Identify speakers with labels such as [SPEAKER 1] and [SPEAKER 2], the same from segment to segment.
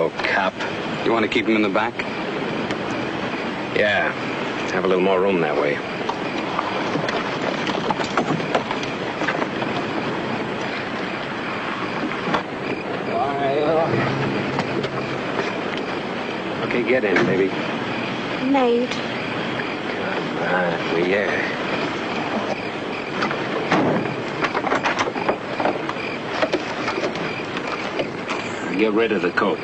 [SPEAKER 1] Hello, cop.
[SPEAKER 2] You want to keep him in the back?
[SPEAKER 1] Yeah. Have a little more room that way. Okay, get in, baby.
[SPEAKER 3] Maid.
[SPEAKER 1] Come on, yeah. Get rid of the coat.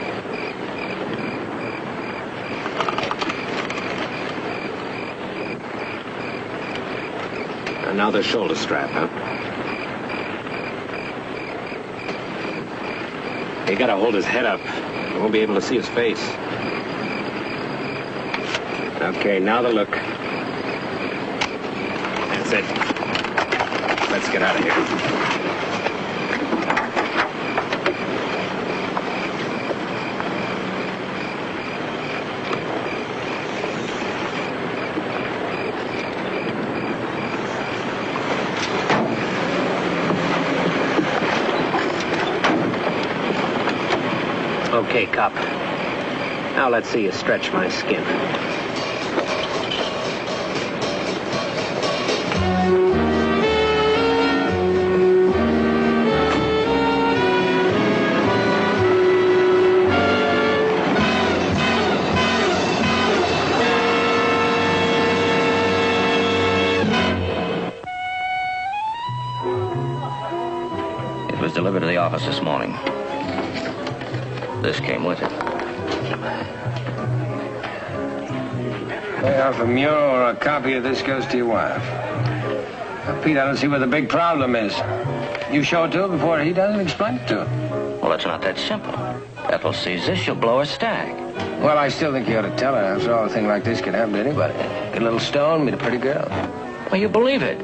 [SPEAKER 1] And now the shoulder strap, huh? You gotta hold his head up. You won't be able to see his face. Okay, now the look. That's it. Let's get out of here. Okay, cop. Now let's see you stretch my skin.
[SPEAKER 4] It was delivered to the office this morning. This came with it.
[SPEAKER 5] Pay off a mural or a copy of this goes to your wife. Now, Pete, I don't see where the big problem is. You show it to her before he does and explain it to her.
[SPEAKER 4] Well, it's not that simple. Ethel sees this, she'll blow her stag.
[SPEAKER 5] Well, I still think you ought to tell her. After all, a thing like this could happen to anybody. Get a little stone, meet a pretty girl.
[SPEAKER 4] Well, you believe it.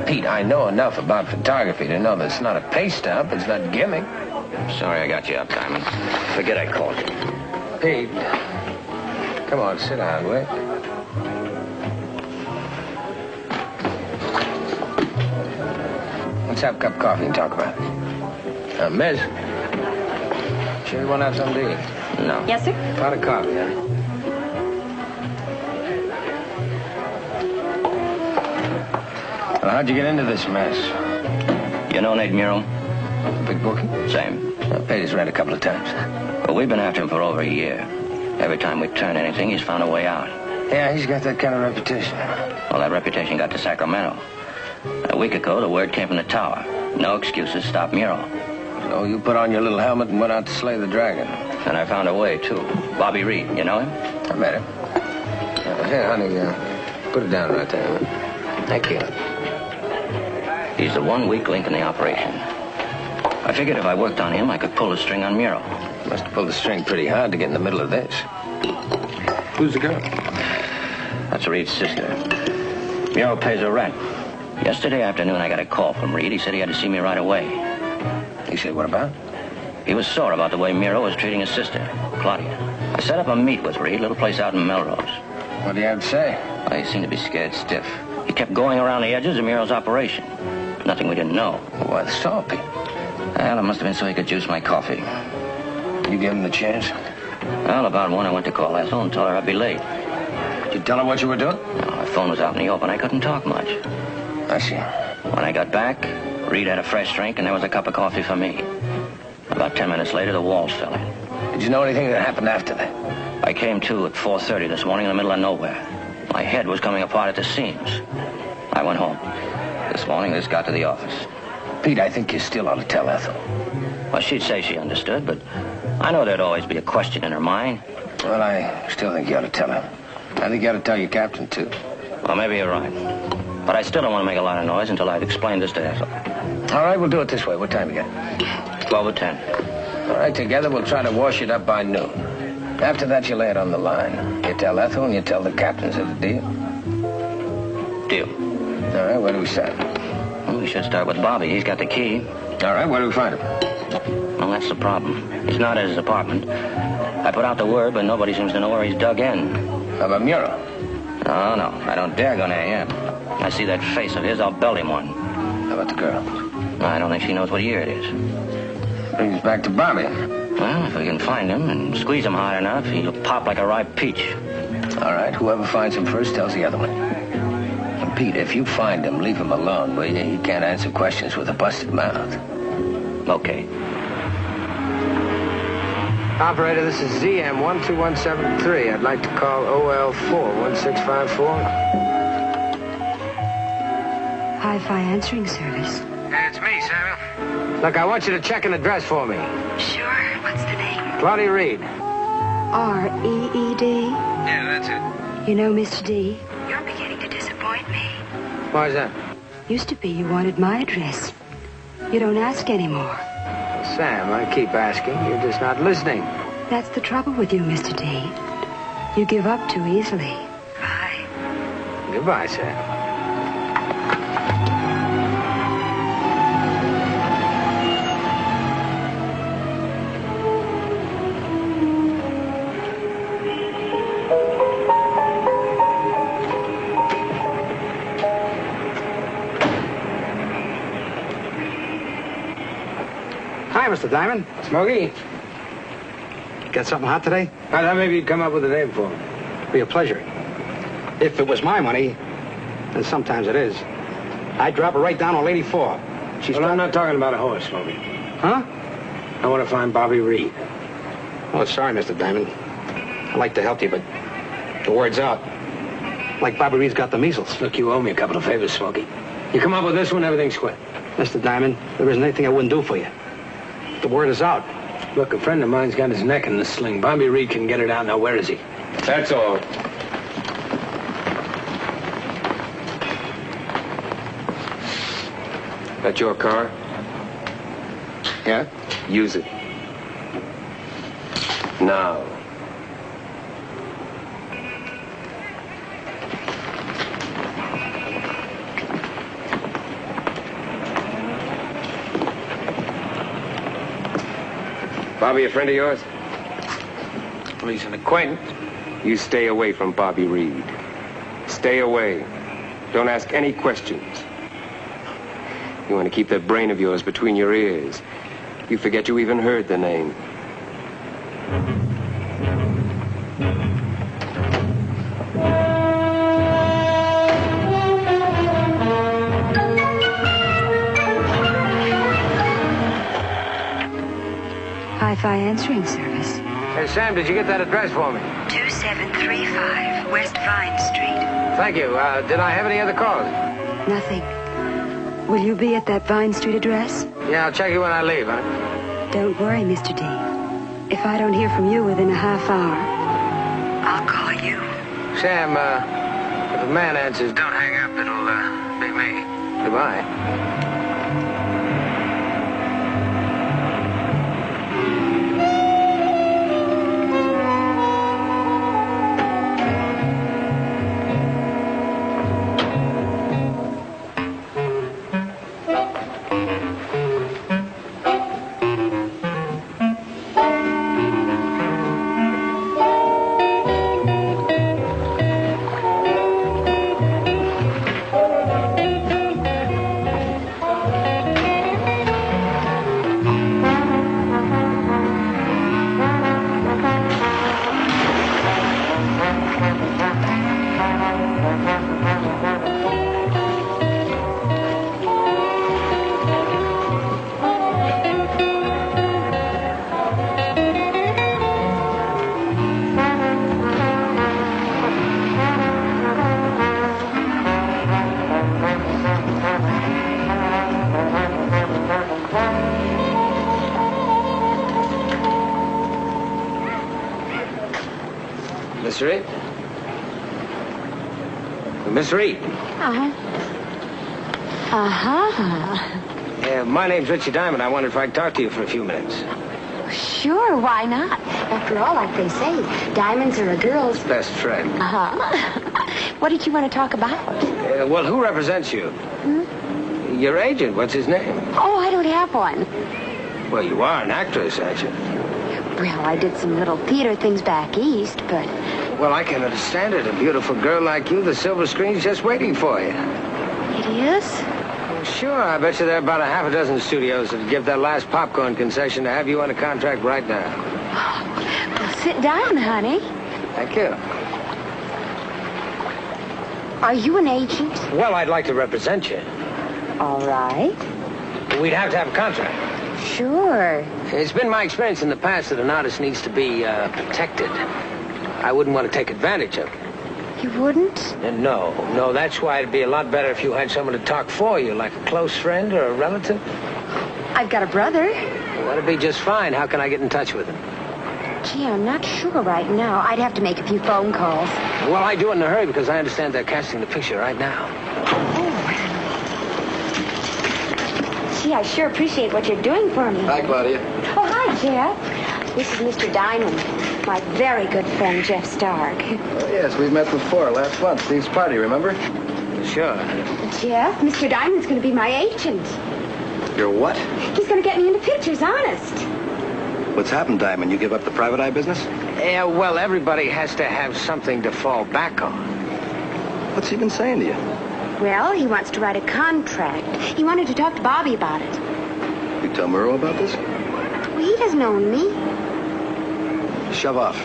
[SPEAKER 5] Pete, I know enough about photography to know that it's not a paste up, it's not gimmick.
[SPEAKER 4] Sorry I got you up, Diamond. Forget I called you.
[SPEAKER 5] Pete, come on, sit down, will you? Let's have a cup of coffee and talk about it. Miss, sure you want to have something to eat?
[SPEAKER 4] No.
[SPEAKER 3] Yes, sir?
[SPEAKER 5] Pot of coffee, huh? Well, how'd you get into this mess?
[SPEAKER 4] You know Nate Muro?
[SPEAKER 5] Big bookie?
[SPEAKER 4] Same.
[SPEAKER 5] I paid his rent a couple of times.
[SPEAKER 4] Well, we've been after him for over a year. Every time we turn anything, he's found a way out.
[SPEAKER 5] Yeah, he's got that kind of reputation.
[SPEAKER 4] Well, that reputation got to Sacramento. A week ago, the word came from the tower. No excuses, stop Muro.
[SPEAKER 5] So you put on your little helmet and went out to slay the dragon.
[SPEAKER 4] And I found a way, too. Bobby Reed, you know him?
[SPEAKER 5] I met him. Here, honey, put it down right there. Thank you.
[SPEAKER 4] He's the one weak link in the operation. I figured if I worked on him, I could pull the string on Muro.
[SPEAKER 5] Must have pulled the string pretty hard to get in the middle of this. Who's the girl?
[SPEAKER 4] That's Reed's sister. Muro pays her rent. Yesterday afternoon, I got a call from Reed. He said he had to see me right away.
[SPEAKER 5] He said, what about?
[SPEAKER 4] He was sore about the way Muro was treating his sister, Claudia. I set up a meet with Reed, little place out in Melrose.
[SPEAKER 5] What do you have to say?
[SPEAKER 4] Well, he seemed to be scared stiff. He kept going around the edges of Muro's operation. Nothing we didn't know.
[SPEAKER 5] Why the salty?
[SPEAKER 4] Well, it must have been so he could juice my coffee.
[SPEAKER 5] You gave him the chance?
[SPEAKER 4] Well, about 1, I went to call Ethel and told her I'd be late.
[SPEAKER 5] Did you tell her what you were doing?
[SPEAKER 4] No, my phone was out in the open. I couldn't talk much.
[SPEAKER 5] I see.
[SPEAKER 4] When I got back, Reed had a fresh drink, and there was a cup of coffee for me. About 10 minutes later, the walls fell in.
[SPEAKER 5] Did you know anything that happened after that?
[SPEAKER 4] I came to at 4:30 this morning in the middle of nowhere. My head was coming apart at the seams. I went home. This morning, this got to the office.
[SPEAKER 5] Pete, I think you still ought to tell Ethel.
[SPEAKER 4] Well, she'd say she understood, but I know there'd always be a question in her mind.
[SPEAKER 5] Well, I still think you ought to tell her. I think you ought to tell your captain, too.
[SPEAKER 4] Well, maybe you're right. But I still don't want to make a lot of noise until I've explained this to Ethel.
[SPEAKER 5] All right, we'll do it this way. What time you got?
[SPEAKER 4] 12:10.
[SPEAKER 5] All right, together we'll try to wash it up by noon. After that, you lay it on the line. You tell Ethel and you tell the captains of the deal.
[SPEAKER 4] Deal.
[SPEAKER 5] All right, where do we start?
[SPEAKER 4] Well, we should start with Bobby. He's got the key.
[SPEAKER 5] All right, where do we find him?
[SPEAKER 4] Well, that's the problem. He's not at his apartment. I put out the word, but nobody seems to know where he's dug in.
[SPEAKER 5] How about Muro?
[SPEAKER 4] No, I don't dare go near him. I see that face of his, I'll belt him one.
[SPEAKER 5] How about the girl?
[SPEAKER 4] I don't think she knows what year it is.
[SPEAKER 5] Brings us back to Bobby.
[SPEAKER 4] Well, if we can find him and squeeze him hard enough, he'll pop like a ripe peach.
[SPEAKER 5] All right, whoever finds him first tells the other one. And Pete, if you find him, leave him alone, will you? He can't answer questions with a busted mouth.
[SPEAKER 4] Okay.
[SPEAKER 2] Operator, this is ZM12173. I'd like to call OL41654.
[SPEAKER 3] Hi-Fi answering service.
[SPEAKER 2] Hey, it's me, Samuel. Look, I want you to check an address for me.
[SPEAKER 3] Sure. What's the name?
[SPEAKER 2] Claudia Reed.
[SPEAKER 3] R-E-E-D?
[SPEAKER 2] Yeah, that's it.
[SPEAKER 3] You know, Mr. D, you're beginning to disappoint me.
[SPEAKER 2] Why is that?
[SPEAKER 3] Used to be you wanted my address. You don't ask anymore.
[SPEAKER 2] Sam, I keep asking. You're just not listening.
[SPEAKER 3] That's the trouble with you, Mr. D. You give up too easily. Bye.
[SPEAKER 2] Goodbye, Sam.
[SPEAKER 6] Hi, Mr. Diamond.
[SPEAKER 2] Smokey,
[SPEAKER 6] Got something hot today?
[SPEAKER 2] I thought maybe you'd come up with a name for me.
[SPEAKER 6] Be a pleasure. If it was my money, and sometimes it is, I'd drop her right down on Lady 4.
[SPEAKER 2] Well, I'm not talking about a horse, Smokey.
[SPEAKER 6] Huh?
[SPEAKER 2] I want to find Bobby Reed.
[SPEAKER 6] Oh, sorry, Mr. Diamond. I'd like to help you, but the word's out. Like Bobby Reed's got the measles.
[SPEAKER 2] Look, you owe me a couple of favors, Smokey. You come up with this one, everything's quit.
[SPEAKER 6] Mr. Diamond, there isn't anything I wouldn't do for you. The word is out.
[SPEAKER 2] Look, a friend of mine's got his neck in the sling. Bobby Reed can get it out. Now, where is he?
[SPEAKER 5] That's all.
[SPEAKER 7] That your car?
[SPEAKER 6] Yeah?
[SPEAKER 7] Use it. Now. Bobby, a friend of yours?
[SPEAKER 2] Well, he's an acquaintance.
[SPEAKER 7] You stay away from Bobby Reed. Stay away. Don't ask any questions. You want to keep that brain of yours between your ears. You forget you even heard the name.
[SPEAKER 3] Hi-Fi answering service.
[SPEAKER 2] Hey, Sam, did you get that address for me?
[SPEAKER 3] 2735 West Vine Street.
[SPEAKER 2] Thank you. Did I have any other calls?
[SPEAKER 3] Nothing. Will you be at that Vine Street address?
[SPEAKER 2] Yeah, I'll check you when I leave, huh?
[SPEAKER 3] Don't worry, Mr. D. If I don't hear from you within a half hour, I'll call you.
[SPEAKER 2] Sam, if a man answers, don't hang up. It'll, be me. Goodbye. Miss Reed? Miss Reed?
[SPEAKER 3] Uh-huh. Uh-huh.
[SPEAKER 2] My name's Richie Diamond. I wondered if I could talk to you for a few minutes.
[SPEAKER 3] Sure, why not? After all, like they say, diamonds are a girl's
[SPEAKER 2] Best friend.
[SPEAKER 3] Uh-huh. What did you want to talk about?
[SPEAKER 2] Well, who represents you? Your agent. What's his name?
[SPEAKER 3] Oh, I don't have one.
[SPEAKER 2] Well, you are an actress, aren't you?
[SPEAKER 3] Well, I did some little theater things back east, but...
[SPEAKER 2] Well, I can understand it. A beautiful girl like you, the silver screen's just waiting for you.
[SPEAKER 3] It is?
[SPEAKER 2] Sure, I bet you there are about a half a dozen studios that give their last popcorn concession to have you on a contract right now.
[SPEAKER 3] Well, sit down, honey.
[SPEAKER 2] Thank you.
[SPEAKER 3] Are you an agent?
[SPEAKER 2] Well, I'd like to represent you.
[SPEAKER 3] All right.
[SPEAKER 2] We'd have to have a contract.
[SPEAKER 3] Sure.
[SPEAKER 2] It's been my experience in the past that an artist needs to be protected. I wouldn't want to take advantage of it.
[SPEAKER 3] You wouldn't?
[SPEAKER 2] No, that's why it'd be a lot better if you had someone to talk for you, like a close friend or a relative.
[SPEAKER 3] I've got a brother.
[SPEAKER 2] Well, that'd be just fine. How can I get in touch with him?
[SPEAKER 3] Gee, I'm not sure right now. I'd have to make a few phone calls.
[SPEAKER 2] Well, I do it in a hurry because I understand they're casting the picture right now.
[SPEAKER 3] Gee, I sure appreciate what you're doing for me.
[SPEAKER 6] Hi, Claudia.
[SPEAKER 3] Oh, hi, Jeff. This is Mr. Diamond. My very good friend, Jeff Stark.
[SPEAKER 6] Oh, yes, we've met before. Last month, Steve's party, remember?
[SPEAKER 2] Sure.
[SPEAKER 3] Jeff, Mr. Diamond's going to be my agent.
[SPEAKER 6] You're what?
[SPEAKER 3] He's going to get me into pictures, honest.
[SPEAKER 6] What's happened, Diamond? You give up the private eye business?
[SPEAKER 2] Yeah, well, everybody has to have something to fall back on.
[SPEAKER 6] What's he been saying to you?
[SPEAKER 3] Well, he wants to write a contract. He wanted to talk to Bobby about it.
[SPEAKER 6] You tell Murrow about this?
[SPEAKER 3] Well, he doesn't own me.
[SPEAKER 6] Shove off.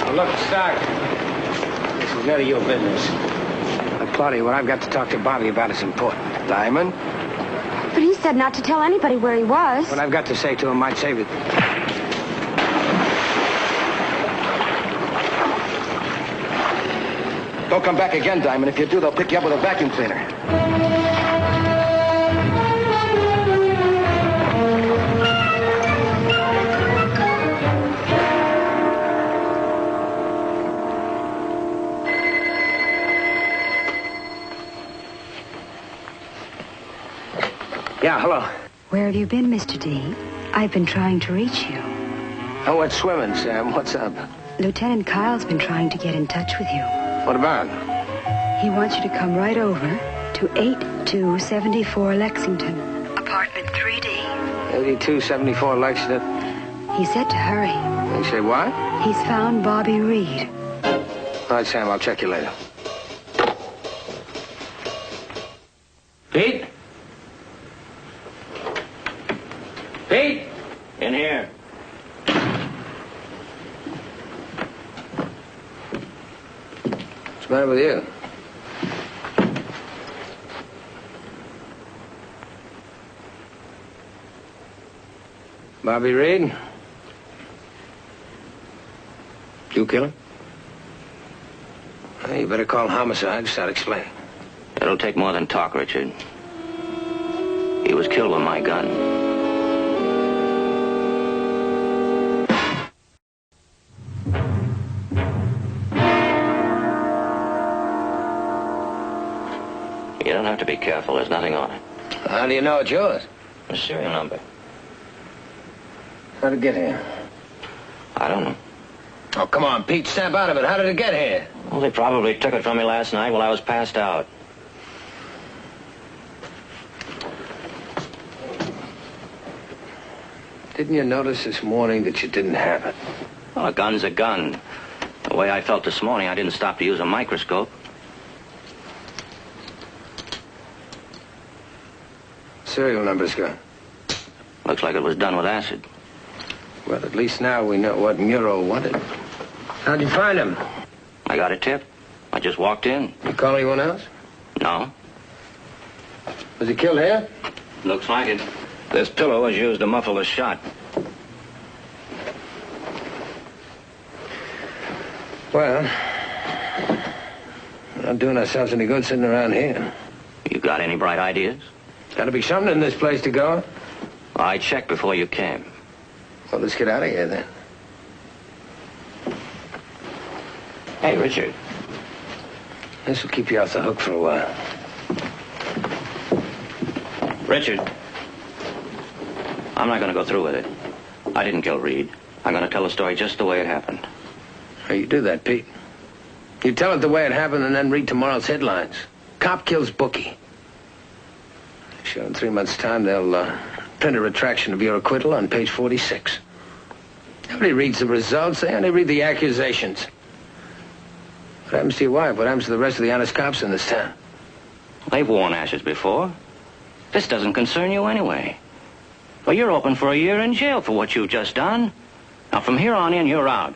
[SPEAKER 2] Oh, look, Stark. This is none of your business. Claudia, what I've got to talk to Bobby about is important.
[SPEAKER 6] Diamond?
[SPEAKER 3] But he said not to tell anybody where he was.
[SPEAKER 2] What I've got to say to him might save it.
[SPEAKER 6] Don't come back again, Diamond. If you do, they'll pick you up with a vacuum cleaner.
[SPEAKER 2] Yeah, hello.
[SPEAKER 3] Where have you been, Mr. D? I've been trying to reach you.
[SPEAKER 2] Oh, what's swimming, Sam? What's up?
[SPEAKER 3] Lieutenant Kyle's been trying to get in touch with you.
[SPEAKER 2] What about?
[SPEAKER 3] He wants you to come right over to 8274 Lexington, apartment 3D.
[SPEAKER 2] 8274 Lexington.
[SPEAKER 3] He said to hurry.
[SPEAKER 2] You say what?
[SPEAKER 3] He's found Bobby Reed.
[SPEAKER 2] All right, Sam, I'll check you later. Pete? Pete?
[SPEAKER 4] In here.
[SPEAKER 2] What's the matter with you? Bobby Reed? You kill him? Well, you better call homicide. Start explaining.
[SPEAKER 4] It'll take more than talk, Richard. He was killed with my gun. You don't have to be careful. There's nothing on it.
[SPEAKER 2] How do you know it's yours?
[SPEAKER 4] The serial number.
[SPEAKER 2] How'd it get here?
[SPEAKER 4] I don't know.
[SPEAKER 2] Oh, come on, Pete, snap out of it. How did it get here?
[SPEAKER 4] Well, they probably took it from me last night while I was passed out.
[SPEAKER 2] Didn't you notice this morning that you didn't have it?
[SPEAKER 4] Well, a gun's a gun. The way I felt this morning, I didn't stop to use a microscope.
[SPEAKER 2] Serial number's gone.
[SPEAKER 4] Looks like it was done with acid.
[SPEAKER 2] Well, at least now we know what Murrow wanted. How'd you find him?
[SPEAKER 4] I got a tip. I just walked in.
[SPEAKER 2] You call anyone else?
[SPEAKER 4] No.
[SPEAKER 2] Was he killed here?
[SPEAKER 4] Looks like it. This pillow was used to muffle the shot.
[SPEAKER 2] Well, we're not doing ourselves any good sitting around here.
[SPEAKER 4] You got any bright ideas?
[SPEAKER 2] Gotta be something in this place to go.
[SPEAKER 4] I checked before you came.
[SPEAKER 2] Well, let's get out of here, then.
[SPEAKER 4] Hey, Richard.
[SPEAKER 2] This will keep you off the hook for a while.
[SPEAKER 4] Richard. I'm not going to go through with it. I didn't kill Reed. I'm going to tell the story just the way it happened.
[SPEAKER 2] How you do that, Pete? You tell it the way it happened and then read tomorrow's headlines. Cop kills bookie. Sure, in 3 months' time, they'll print a retraction of your acquittal on page 46. Nobody reads the results. They only read the accusations. What happens to your wife? What happens to the rest of the honest cops in this town?
[SPEAKER 4] They've worn ashes before. This doesn't concern you anyway. Well, you're open for a year in jail for what you've just done. Now, from here on in, you're out.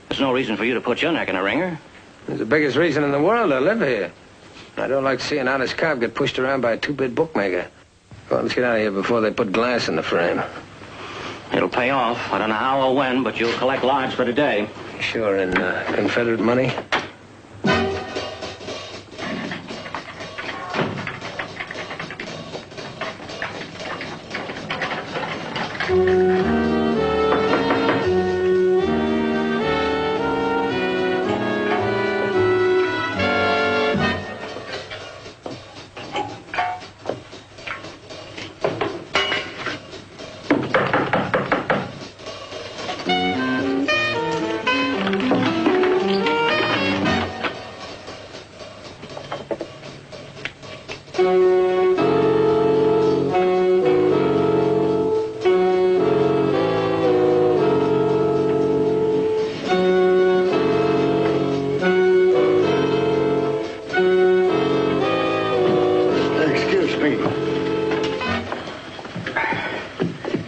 [SPEAKER 4] There's no reason for you to put your neck in a wringer.
[SPEAKER 2] It's the biggest reason in the world to live here. I don't like to see an honest cop get pushed around by a two-bit bookmaker. Come on, let's get out of here before they put glass in the frame.
[SPEAKER 4] It'll pay off. I don't know how or when, but you'll collect large for today.
[SPEAKER 2] Sure, in Confederate money?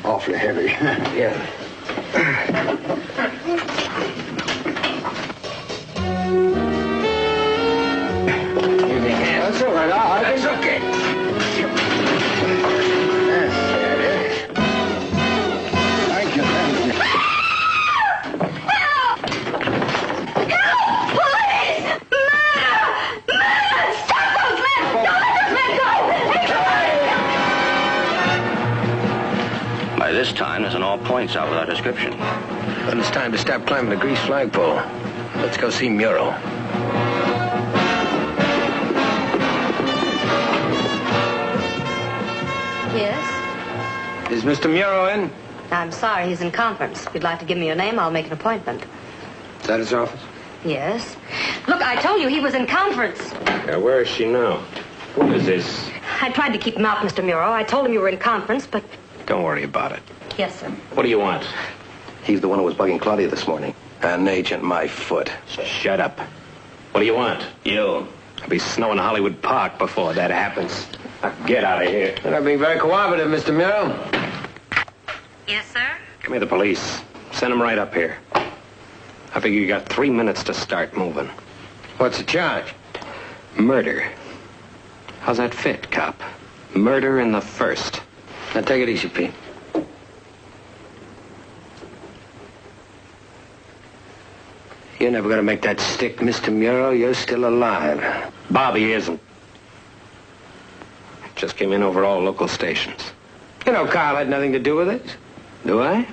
[SPEAKER 8] Awfully heavy.
[SPEAKER 2] Yeah.
[SPEAKER 8] That's all right.
[SPEAKER 2] That's okay.
[SPEAKER 8] Thank you.
[SPEAKER 4] By this time, there's an all points out with our description.
[SPEAKER 2] Then it's time to stop climbing the grease flagpole. Let's go see Muro.
[SPEAKER 3] Yes?
[SPEAKER 2] Is Mr. Muro in?
[SPEAKER 3] I'm sorry, he's in conference. If you'd like to give me your name, I'll make an appointment.
[SPEAKER 2] Is that his office?
[SPEAKER 3] Yes? Look, I told you he was in conference.
[SPEAKER 1] Yeah, where is she now? What is this?
[SPEAKER 3] I tried to keep him out, Mr. Muro. I told him you were in conference, but...
[SPEAKER 1] Don't worry about it.
[SPEAKER 3] Yes, sir.
[SPEAKER 1] What do you want?
[SPEAKER 6] He's the one who was bugging Claudia this morning.
[SPEAKER 2] An agent, my foot.
[SPEAKER 1] Shut up. What do you want?
[SPEAKER 4] You.
[SPEAKER 1] I'll be snowing Hollywood Park before that happens. Now get out of here.
[SPEAKER 2] You're not being very cooperative, Mr. Muro.
[SPEAKER 3] Yes, sir?
[SPEAKER 1] Give me the police. Send them right up here. I figure you got 3 minutes to start moving.
[SPEAKER 2] What's the charge?
[SPEAKER 1] Murder. How's that fit, cop? Murder in the first.
[SPEAKER 2] Now take it easy, Pete. You're never gonna make that stick, Mr. Muro. You're still alive.
[SPEAKER 1] Bobby isn't. Just came in over all local stations.
[SPEAKER 2] You know Carl had nothing to do with it.
[SPEAKER 1] Do I?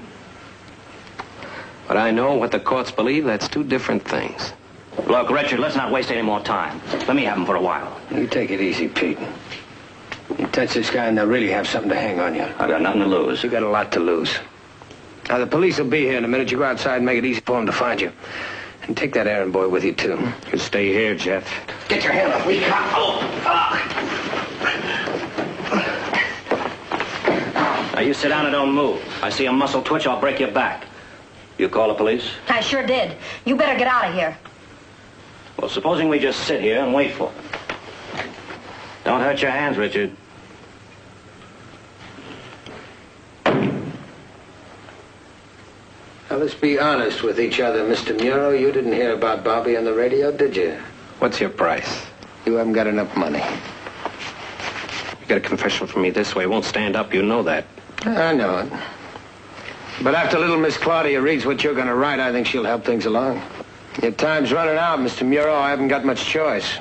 [SPEAKER 1] But I know what the courts believe. That's two different things.
[SPEAKER 4] Look, Richard, let's not waste any more time. Let me have him for a while.
[SPEAKER 2] You take it easy, Pete. You touch this guy and they'll really have something to hang on you.
[SPEAKER 4] I've got nothing to lose.
[SPEAKER 2] You got a lot to lose. Now, the police will be here in a minute. You go outside and make it easy for them to find you. And take that errand boy with you, too.
[SPEAKER 1] You stay here, Jeff.
[SPEAKER 8] Get your hand off me, cop.
[SPEAKER 4] Now, you sit down and don't move. I see a muscle twitch, I'll break your back. You call the police?
[SPEAKER 3] I sure did. You better get out of here.
[SPEAKER 4] Well, supposing we just sit here and wait for it. Don't hurt your hands, Richard.
[SPEAKER 2] Now, let's be honest with each other, Mr. Muro. You didn't hear about Bobby on the radio, did you?
[SPEAKER 1] What's your price?
[SPEAKER 2] You haven't got enough money.
[SPEAKER 1] You got a confession from me this way. Won't stand up, you know that.
[SPEAKER 2] I know it. But after little Miss Claudia reads what you're going to write, I think she'll help things along. Your time's running out, Mr. Muro. I haven't got much choice.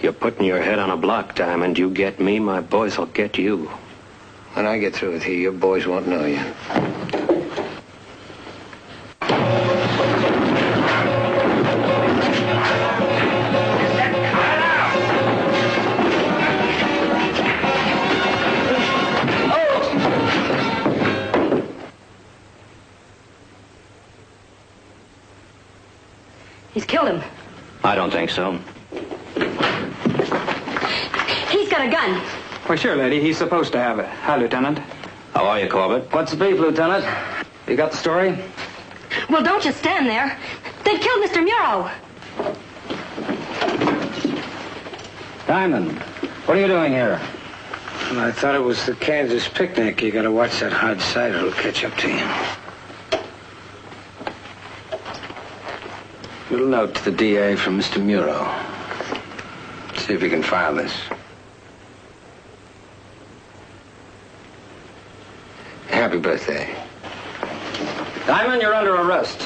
[SPEAKER 1] You're putting your head on a block, Diamond. You get me, my boys will get you.
[SPEAKER 2] When I get through with you, your boys won't know you.
[SPEAKER 3] He's killed him.
[SPEAKER 4] I don't think so.
[SPEAKER 3] He's got a gun.
[SPEAKER 9] Well, sure, lady. He's supposed to have it. Hi, Lieutenant.
[SPEAKER 4] How are you, Corbett?
[SPEAKER 9] What's the beef, Lieutenant? You got the story?
[SPEAKER 3] Well, don't you stand there. They've killed Mr. Muro.
[SPEAKER 9] Diamond, What are you doing here?
[SPEAKER 2] Well, I thought it was the Kansas picnic. You gotta watch that hard cider. It'll catch up to you. Little note to the DA from Mr. Muro. See if he can file this. Happy birthday.
[SPEAKER 9] Diamond, you're under arrest.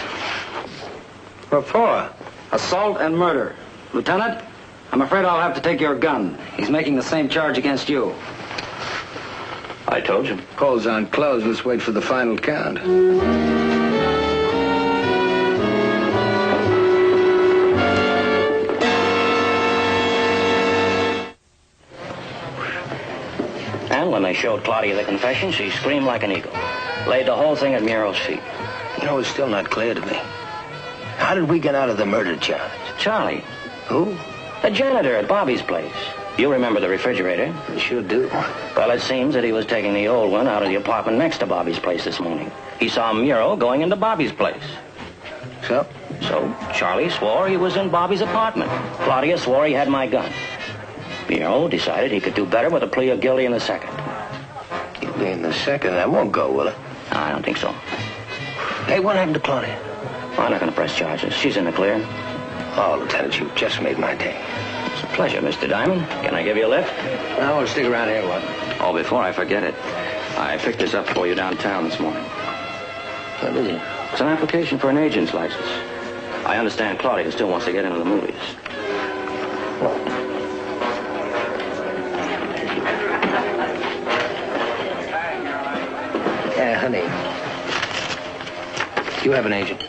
[SPEAKER 2] What for?
[SPEAKER 9] Assault and murder. Lieutenant, I'm afraid I'll have to take your gun. He's making the same charge against you.
[SPEAKER 4] I told you.
[SPEAKER 2] Polls aren't closed. Let's wait for the final count.
[SPEAKER 4] And when they showed Claudia the confession, she screamed like an eagle. Laid the whole thing at Muro's feet.
[SPEAKER 2] You know, it's still not clear to me. How did we get out of the murder charge?
[SPEAKER 4] Charlie,
[SPEAKER 2] Who?
[SPEAKER 4] the janitor at Bobby's place. You remember the refrigerator?
[SPEAKER 2] I sure do.
[SPEAKER 4] Well, it seems that he was taking the old one out of the apartment next to Bobby's place this morning. He saw Muro going into Bobby's place.
[SPEAKER 2] So?
[SPEAKER 4] So Charlie swore he was in Bobby's apartment. Claudia swore he had my gun. Muro decided he could do better with a plea of guilty in the second.
[SPEAKER 2] You'll be in the second. That won't go, will it?
[SPEAKER 4] I don't think so.
[SPEAKER 2] Hey, what happened to Claudia?
[SPEAKER 4] I'm not going to press charges. She's in the clear.
[SPEAKER 2] Oh, Lieutenant, you've just made my day.
[SPEAKER 4] It's a pleasure, Mr. Diamond. Can I give you a lift?
[SPEAKER 2] I want to stick around here, what?
[SPEAKER 4] Oh, before I forget it, I picked this up for you downtown this morning.
[SPEAKER 2] What is it?
[SPEAKER 4] It's an application for an agent's license. I understand Claudia still wants to get into the movies.
[SPEAKER 2] Yeah, honey. You have an agent?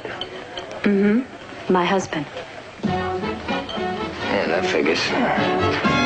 [SPEAKER 3] Mm-hmm. My husband.
[SPEAKER 2] Yeah, that figures.